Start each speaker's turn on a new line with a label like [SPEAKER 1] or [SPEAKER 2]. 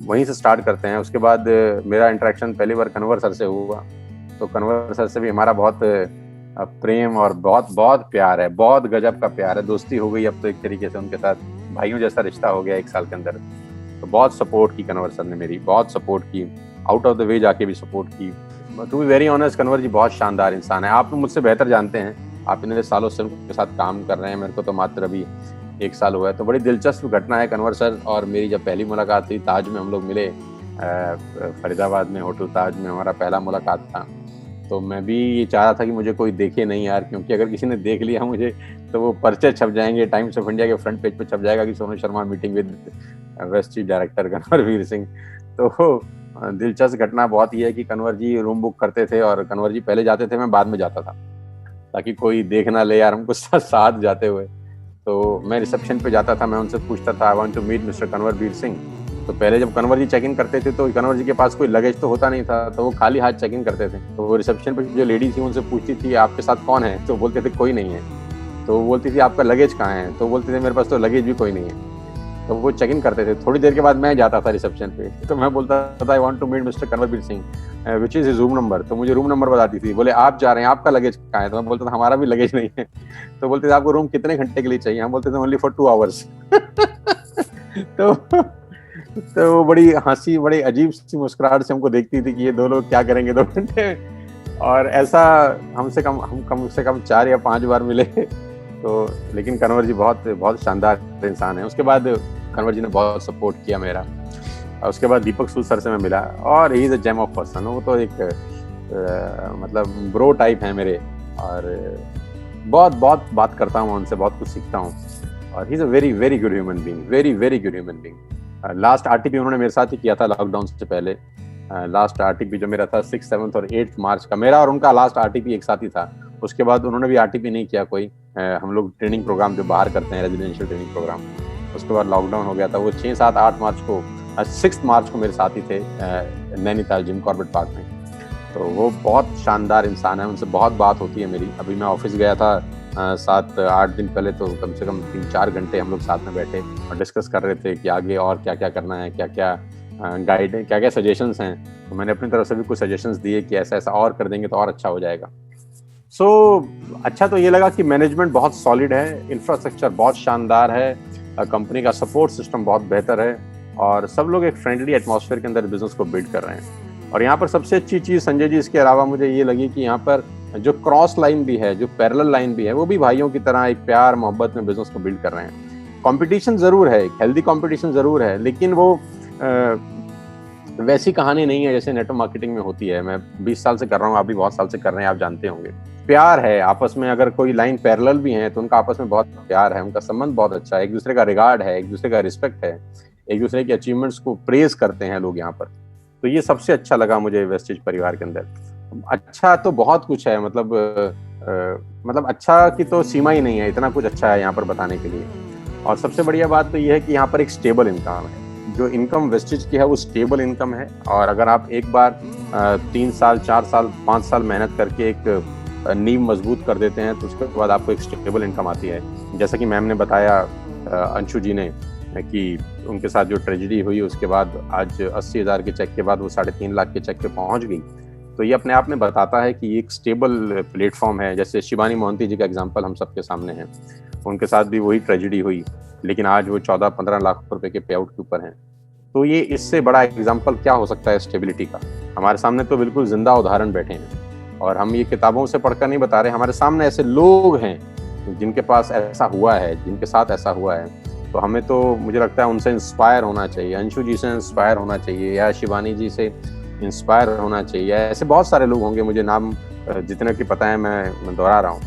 [SPEAKER 1] वहीं से स्टार्ट करते हैं। उसके बाद मेरा इंटरेक्शन पहली बार कन्वर सर से हुआ, तो कन्वर सर से भी हमारा बहुत प्रेम और बहुत बहुत प्यार है, बहुत गजब का प्यार है, दोस्ती हो गई अब तो एक तरीके से उनके साथ भाइयों जैसा रिश्ता हो गया 1 साल के अंदर। तो बहुत सपोर्ट की कन्वर सर ने मेरी, बहुत सपोर्ट की, आउट ऑफ द वे जाके भी सपोर्ट की। To be very honest, Kanwar ji बहुत शानदार इंसान है। आप मुझसे बेहतर जानते हैं, आप इतने सालों से उनके साथ काम कर रहे हैं, मेरे को तो मात्र अभी 1 साल हुआ है। तो बड़ी दिलचस्प घटना है, कन्वर सर और मेरी जब पहली मुलाकात हुई, ताज में हम लोग मिले, फरीदाबाद में होटल ताज में हमारा पहला मुलाकात था। तो मैं भी ये चाह रहा था कि मुझे कोई देखे नहीं यार, क्योंकि अगर किसी ने देख लिया मुझे तो वो पर्चे छप जाएंगे, टाइम्स ऑफ इंडिया के फ्रंट पेज पे छप जाएगा कि Sonu Sharma meeting with west chief director Kanwar Veer Singh. तो दिलचस्प घटना बहुत ही है कि कन्वर जी रूम बुक करते थे और कन्वर जी पहले जाते थे, मैं बाद में जाता था, ताकि कोई देख ना ले यार हमको साथ जाते हुए। तो मैं रिसेप्शन पे जाता था, मैं उनसे पूछता था, I want to meet mister Kanwar Veer Singh. तो पहले जब कन्वर जी चेक इन करते थे तो कन्वर जी के पास कोई लगेज तो होता नहीं था, तो वो खाली हाथ चेक इन करते थे। तो वो रिसेप्शन पे जो लेडी थी उनसे पूछती थी आपके साथ कौन है, तो बोलते थे कोई नहीं है। तो वो बोलती थी आपका लगेज कहाँ है, तो बोलते थे मेरे पास तो लगेज भी कोई नहीं है। तो वो चेक इन करते थे। थोड़ी देर के बाद मैं जाता था रिसेप्शन पे, तो मैं बोलता था I want to meet mister Kanwar Veer Singh which is his room number. तो मुझे रूम नंबर बताती थी, बोले आप जा रहे हैं, आपका लगेज कहाँ है, तो मैं बोलता था हमारा भी लगेज नहीं है। तो बोलते थे आपको रूम कितने घंटे के लिए चाहिए, हम बोलते थे ओनली फॉर 2 आवर्स। तो वो बड़ी हंसी, बड़ी अजीब सी मुस्कुराहट से हमको देखती थी कि ये 2 लोग क्या करेंगे 2 घंटे में। और ऐसा हम कम से कम 4 या 5 बार मिले। तो लेकिन कन्वर जी बहुत बहुत शानदार इंसान है। उसके बाद कन्वर जी ने बहुत सपोर्ट किया मेरा। और उसके बाद दीपक सूद सर से मैं मिला, और he is a gem of person. वो तो एक मतलब ब्रो टाइप है मेरे, और बहुत बहुत बात करता हूँ उनसे, बहुत कुछ सीखता हूँ। और he is a very very good human being, very very good human being. Last RTP उन्होंने मेरे साथ ही किया था लॉकडाउन से पहले। लास्ट आरटीपी जो मेरा था 6, 7 और 8 मार्च का, मेरा और उनका लास्ट आरटीपी एक साथ ही था। उसके बाद उन्होंने भी आरटीपी नहीं किया कोई। हम लोग ट्रेनिंग प्रोग्राम जो बाहर करते हैं, रेजिडेंशियल ट्रेनिंग प्रोग्राम, उसके बाद लॉकडाउन हो गया था। वो 6, 7, 8 मार्च को, 6 मार्च को मेरे साथ ही थे नैनीताल जिम कॉर्बेट पार्क में। तो वो बहुत शानदार इंसान है, उनसे बहुत बात होती है मेरी। अभी मैं ऑफिस गया था 7-8 दिन पहले, तो कम से कम 3-4 घंटे हम लोग साथ में बैठे और डिस्कस कर रहे थे कि आगे और क्या क्या करना है, क्या क्या गाइड है, क्या क्या सजेशंस हैं। तो मैंने अपनी तरफ से भी कुछ सजेशंस दिए कि ऐसा ऐसा और कर देंगे तो और अच्छा हो जाएगा। सो अच्छा तो ये लगा कि मैनेजमेंट बहुत सॉलिड है, इंफ्रास्ट्रक्चर बहुत शानदार है, कंपनी का सपोर्ट सिस्टम बहुत बेहतर है, और सब लोग एक फ्रेंडली एटमॉस्फेयर के अंदर बिजनेस को बिल्ड कर रहे हैं। और यहाँ पर सबसे अच्छी चीज़ संजय जी इसके अलावा मुझे ये लगी कि यहाँ पर जो क्रॉस लाइन भी है, जो पैरेलल लाइन भी है, वो भी भाइयों की तरह एक प्यार मोहब्बत में बिजनेस को बिल्ड कर रहे हैं। कंपटीशन ज़रूर है, हेल्दी कंपटीशन ज़रूर है, लेकिन वो वैसी कहानी नहीं है जैसे नेटवर्क मार्केटिंग में होती है। मैं 20 साल से कर रहा हूँ, आप भी बहुत साल से कर रहे हैं, आप जानते होंगे। प्यार है आपस में, अगर कोई लाइन पैरेलल भी है तो उनका आपस में बहुत प्यार है, उनका संबंध बहुत अच्छा है, एक दूसरे का रिगार्ड है, एक दूसरे का रिस्पेक्ट है, एक दूसरे के अचीवमेंट्स को प्रेज करते हैं लोग यहाँ पर। तो ये सबसे अच्छा लगा मुझे वेस्टेज परिवार के अंदर। अच्छा तो बहुत कुछ है, मतलब अच्छा की तो सीमा ही नहीं है, इतना कुछ अच्छा है यहाँ पर बताने के लिए। और सबसे बढ़िया बात तो ये है कि यहाँ पर एक स्टेबल इनकम है। जो इनकम वेस्टेज की है वो स्टेबल इनकम है, और अगर आप एक बार 3 साल 4 साल 5 साल मेहनत करके एक नींव मजबूत कर देते हैं तो उसके बाद आपको एक स्टेबल इनकम आती है। जैसा कि मैम ने बताया, अंशु जी ने, कि उनके साथ जो ट्रेजेडी हुई उसके बाद आज 80,000 के चेक के बाद वो 3.5 लाख के चेक पे पहुंच गई। तो ये अपने आप में बताता है कि एक स्टेबल प्लेटफॉर्म है। जैसे शिवानी मोहंती जी का एग्जांपल हम सबके सामने है, उनके साथ भी वही ट्रेजेडी हुई, लेकिन आज वो 14-15 लाख रुपए के पे आउट के ऊपर हैं। तो ये इससे बड़ा एग्जाम्पल क्या हो सकता है स्टेबिलिटी का। हमारे सामने तो बिल्कुल जिंदा उदाहरण बैठे हैं, और हम ये किताबों से पढ़कर नहीं बता रहे, हमारे सामने ऐसे लोग हैं जिनके पास ऐसा हुआ है, जिनके साथ ऐसा हुआ है। तो हमें तो मुझे लगता है उनसे इंस्पायर होना चाहिए, अंशु जी से इंस्पायर होना चाहिए, या शिवानी जी से इंस्पायर होना चाहिए। ऐसे बहुत सारे लोग होंगे, मुझे नाम जितने की पता है मैं दोहरा रहा हूँ।